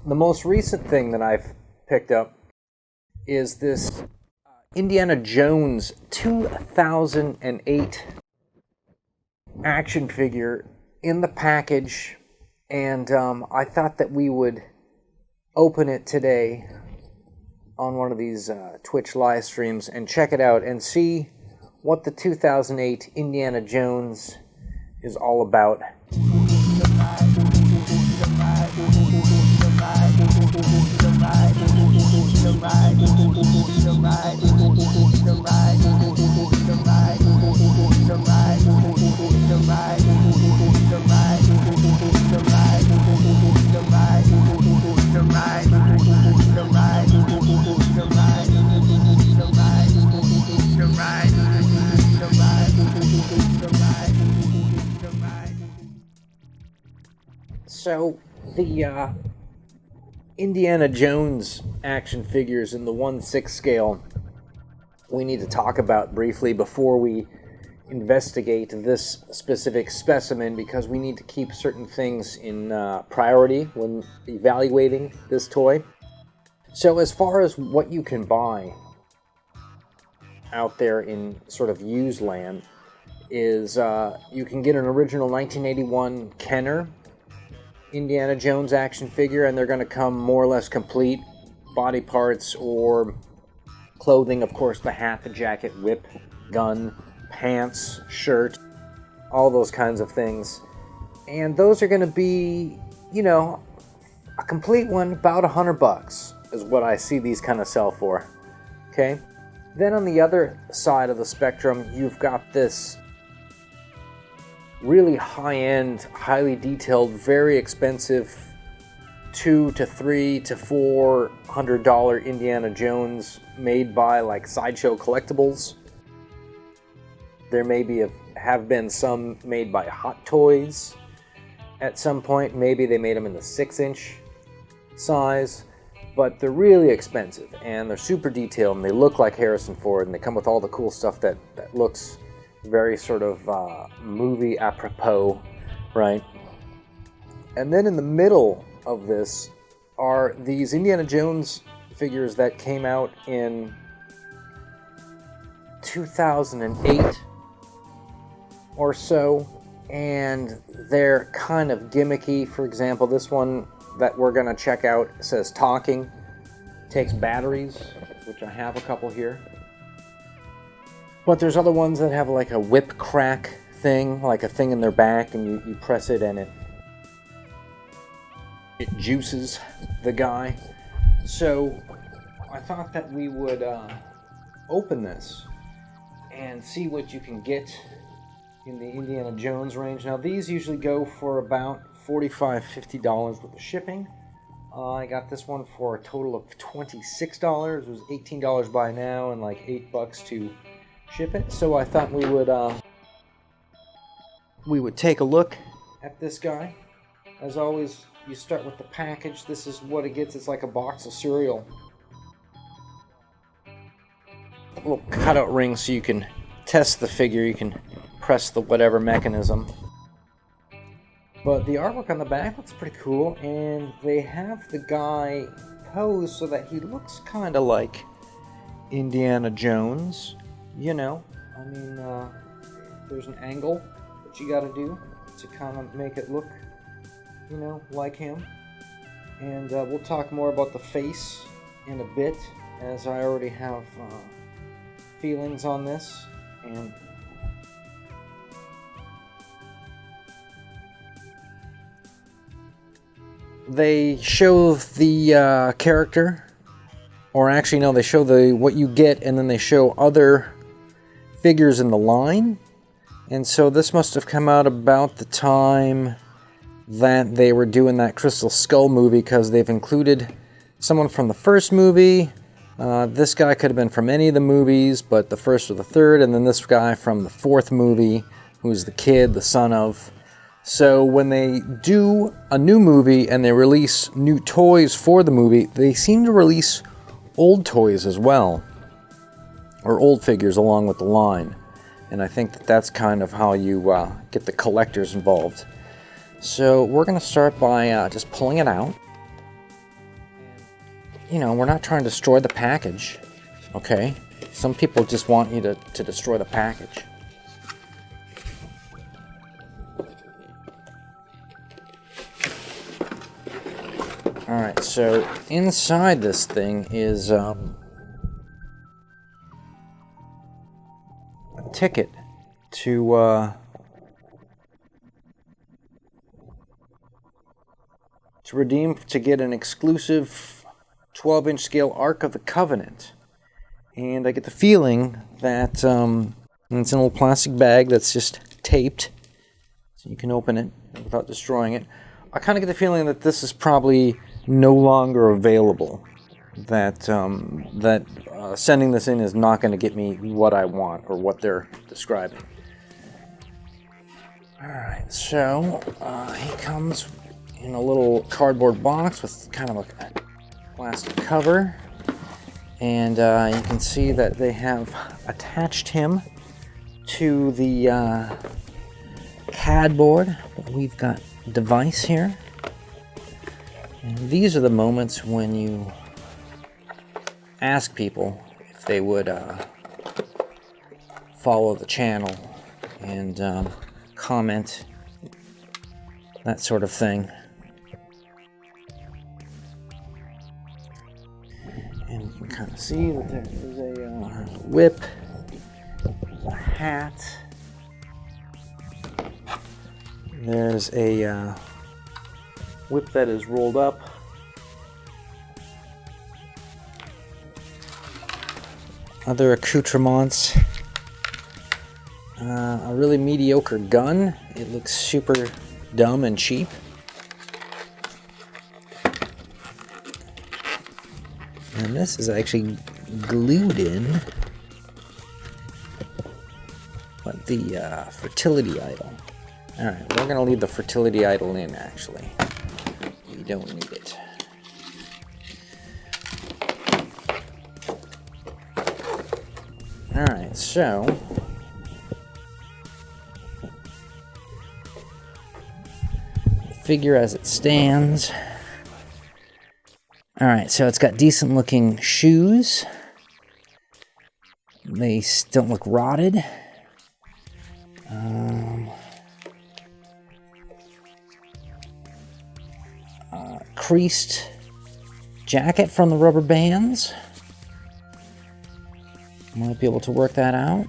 the most recent thing that I've picked up is this Indiana Jones 2008 action figure in the package, and I thought that we would open it today on one of these Twitch live streams and check it out and see what the 2008 Indiana Jones is all about. So, the Indiana Jones action figures in the 1/6 scale we need to talk about briefly before we investigate this specific specimen, because we need to keep certain things in priority when evaluating this toy. So as far as what you can buy out there in sort of used land is you can get an original 1981 Kenner Indiana Jones action figure, and they're going to come more or less complete, body parts or clothing, of course, the hat, the jacket, whip, gun, pants, shirt, all those kinds of things. And those are going to be, you know, a complete one about $100 is what I see these kind of sell for. Okay? Then on the other side of the spectrum, you've got this really high-end, highly detailed, very expensive $200 to $300 to $400 Indiana Jones made by like Sideshow Collectibles. There have been some made by Hot Toys at some point. Maybe they made them in the 6-inch size, but they're really expensive and they're super detailed and they look like Harrison Ford and they come with all the cool stuff that looks very sort of movie apropos, right? And then in the middle of this are these Indiana Jones figures that came out in 2008 or so, and they're kind of gimmicky. For example, this one that we're going to check out says talking, takes batteries, which I have a couple here. But there's other ones that have like a whip crack thing, like a thing in their back, and you press it and it juices the guy. So I thought that we would open this and see what you can get in the Indiana Jones range. Now these usually go for about $45, $50 with the shipping. I got this one for a total of $26. It was $18 by now and like $8 to ship it. So I thought we would take a look at this guy. As always, you start with the package. This is what it gets. It's like a box of cereal. A little cutout ring so you can test the figure. You can press the whatever mechanism. But the artwork on the back looks pretty cool, and they have the guy posed so that he looks kind of like Indiana Jones. You know, I mean, there's an angle that you got to do to kind of make it look, you know, like him. And we'll talk more about the face in a bit, as I already have feelings on this. And they show the character, or actually no, they show what you get, and then they show other figures in the line. And so this must have come out about the time that they were doing that Crystal Skull movie, because they've included someone from the first movie. This guy could have been from any of the movies, but the first or the third, and then this guy from the fourth movie, who's the kid, the son of. So when they do a new movie and they release new toys for the movie, they seem to release old toys as well, or old figures along with the line. And I think that that's kind of how you get the collectors involved. So we're going to start by just pulling it out. you know, we're not trying to destroy the package, okay? Some people just want you to destroy the package. Alright, so inside this thing is a ticket to redeem to get an exclusive 12-inch scale Ark of the Covenant. And I get the feeling that it's in a little plastic bag that's just taped, so you can open it without destroying it. I kind of get the feeling that this is probably no longer available. That sending this in is not going to get me what I want or what they're describing. Alright, so he comes in a little cardboard box with kind of a plastic cover. And you can see that they have attached him to the CAD board. We've got a device here. And these are the moments when you ask people if they would follow the channel and comment, that sort of thing. And you can kind of see that there is a whip, a hat. There's a whip that is rolled up. Other accoutrements. A really mediocre gun. It looks super dumb and cheap. And this is actually glued in, but the fertility idol. Alright, we're going to leave the fertility idol in, actually. We don't need it. Alright, so the figure as it stands. Alright, so it's got decent looking shoes. They don't look rotted. Creased jacket from the rubber bands. Might be able to work that out.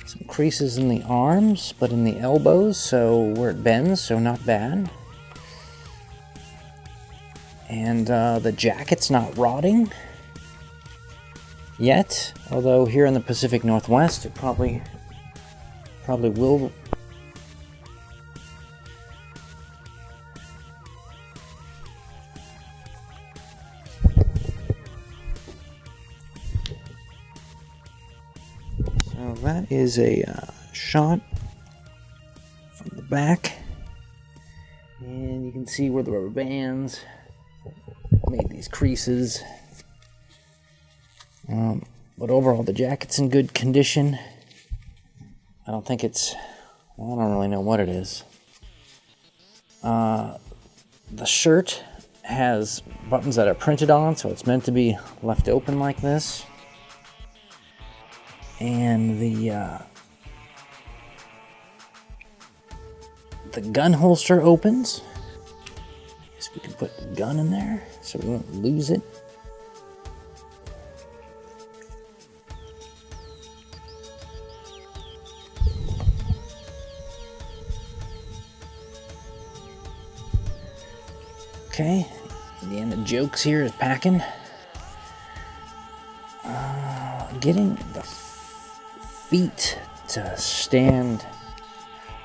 Some creases in the arms, but in the elbows, so where it bends, so not bad. And the jacket's not rotting yet, although here in the Pacific Northwest it probably will. So that is a shot from the back, and you can see where the rubber bands made these creases. But overall, the jacket's in good condition. I don't think it's... well, I don't really know what it is. The shirt has buttons that are printed on, so it's meant to be left open like this. And the gun holster opens. I guess we can put the gun in there so we won't lose it. Okay, Indiana Jokes here is packing. Getting the feet to stand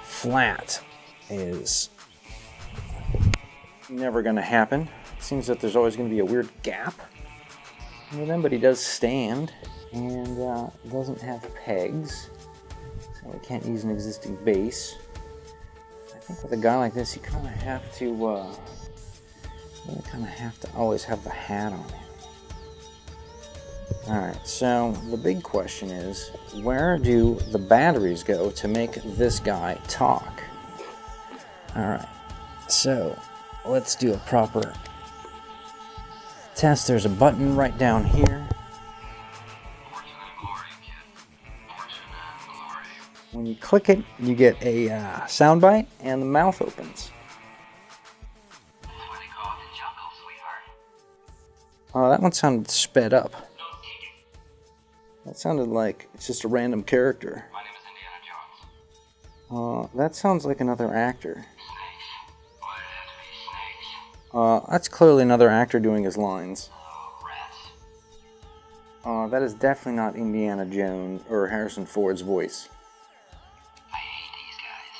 flat is never going to happen. It seems that there's always going to be a weird gap with them, but he does stand and doesn't have pegs, so we can't use an existing base. I think with a guy like this, you kind of have to always have the hat on him. Alright, so the big question is, where do the batteries go to make this guy talk? Alright, so let's do a proper test, there's a button right down here. When you click it, you get a soundbite, and the mouth opens. Oh, that one sounded sped up. That sounded like it's just a random character. My name is Indiana Jones. That sounds like another actor. Snakes. Why did it have to be snakes? That's clearly another actor doing his lines. Oh, rats. That is definitely not Indiana Jones or Harrison Ford's voice. I hate these guys.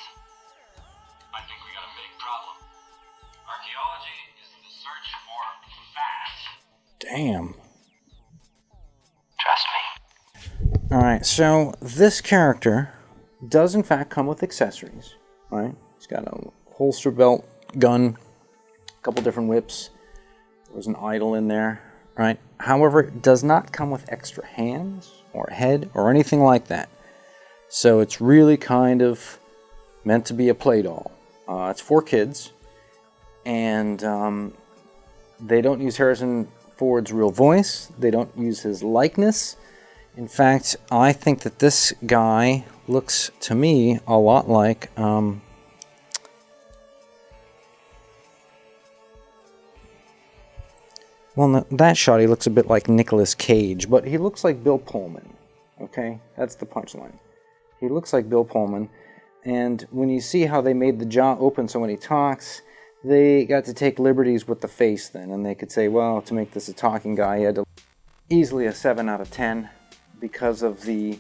I think we got a big problem. Archaeology is the search for facts. Damn. Trust me. Alright, so this character does in fact come with accessories. Right? He's got a holster belt, gun, a couple different whips. There's an idol in there. Right? However, it does not come with extra hands or a head or anything like that. So it's really kind of meant to be a play doll. It's for kids. And they don't use Harrison Ford's real voice. They don't use his likeness. In fact, I think that this guy looks to me a lot like well, that shot he looks a bit like Nicolas Cage, but he looks like Bill Pullman. Okay, that's the punchline. He looks like Bill Pullman, and when you see how they made the jaw open so when he talks, they got to take liberties with the face then, and they could say, well, to make this a talking guy, he had to easily a 7 out of 10 because of the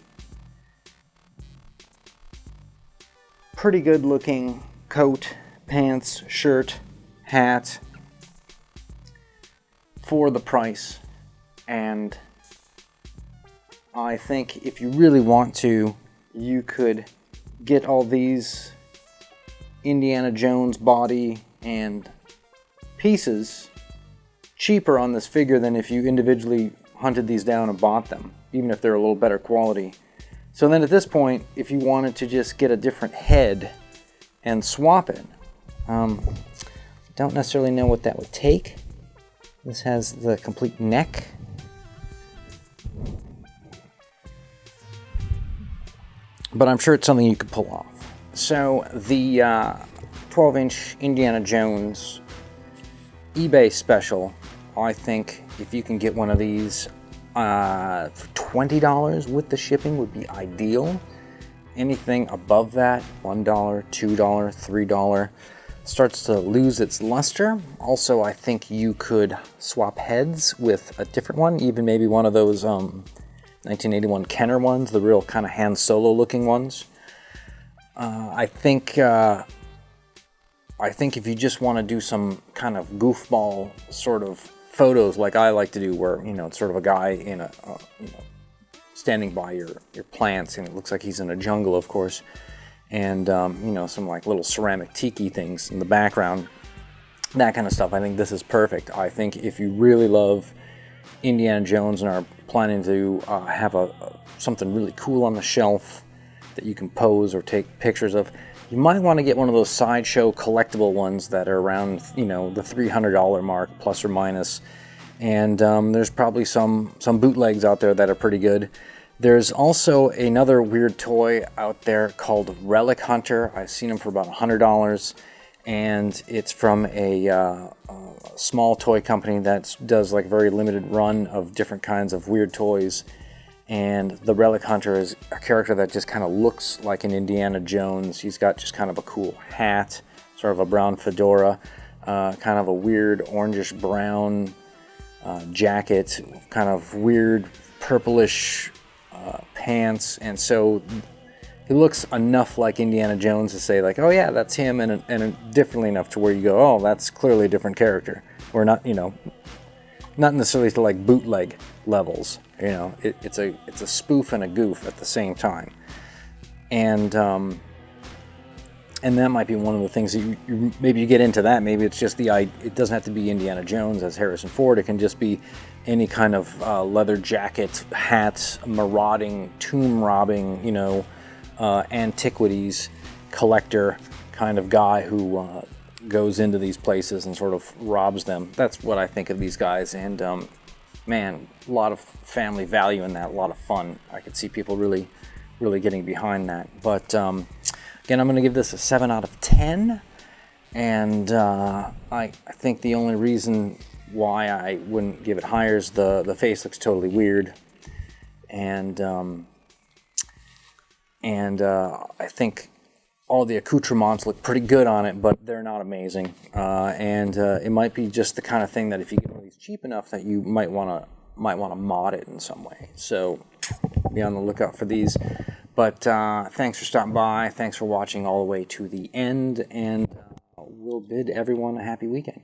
pretty good looking coat, pants, shirt, hat for the price. And I think if you really want to, you could get all these Indiana Jones body and pieces cheaper on this figure than if you individually hunted these down and bought them, even if they're a little better quality. So then at this point, if you wanted to just get a different head and swap it, don't necessarily know what that would take. This has the complete neck. But I'm sure it's something you could pull off. So the 12-inch Indiana Jones eBay special, I think if you can get one of these for $20 with the shipping would be ideal. Anything above that, $1, $2, $3, starts to lose its luster. Also, I think you could swap heads with a different one, even maybe one of those 1981 Kenner ones, the real kind of Han Solo looking ones. I think if you just want to do some kind of goofball sort of photos like I like to do, where it's sort of a guy in a standing by your plants, and it looks like he's in a jungle, of course, and some like little ceramic tiki things in the background, that kind of stuff. I think this is perfect. I think if you really love Indiana Jones and are planning to have something really cool on the shelf that you can pose or take pictures of, you might want to get one of those sideshow collectible ones that are around the $300 mark plus or minus. And there's probably some bootlegs out there that are pretty good. There's also another weird toy out there called Relic Hunter. I've seen them for about $100, and it's from a small toy company that does like a very limited run of different kinds of weird toys. And the Relic Hunter is a character that just kind of looks like an Indiana Jones. He's got just kind of a cool hat, sort of a brown fedora, kind of a weird orangish brown jacket, kind of weird purplish pants, and so he looks enough like Indiana Jones to say like, oh yeah, that's him, and differently enough to where you go, oh, that's clearly a different character. We're not, not necessarily to like bootleg levels. It's a spoof and a goof at the same time, and that might be one of the things that you maybe you get into that. Maybe it's just it doesn't have to be Indiana Jones as Harrison Ford. It can just be any kind of leather jacket, hats, marauding, tomb robbing, antiquities collector kind of guy who goes into these places and sort of robs them. That's what I think of these guys. And man, a lot of family value in that, a lot of fun. I could see people really getting behind that. But again, I'm going to give this a 7 out of 10. And I think the only reason why I wouldn't give it higher is the face looks totally weird. And I think all the accoutrements look pretty good on it, but they're not amazing. And it might be just the kind of thing that if you get one of these cheap enough, that you might want to mod it in some way. So be on the lookout for these. But thanks for stopping by. Thanks for watching all the way to the end, and we'll bid everyone a happy weekend.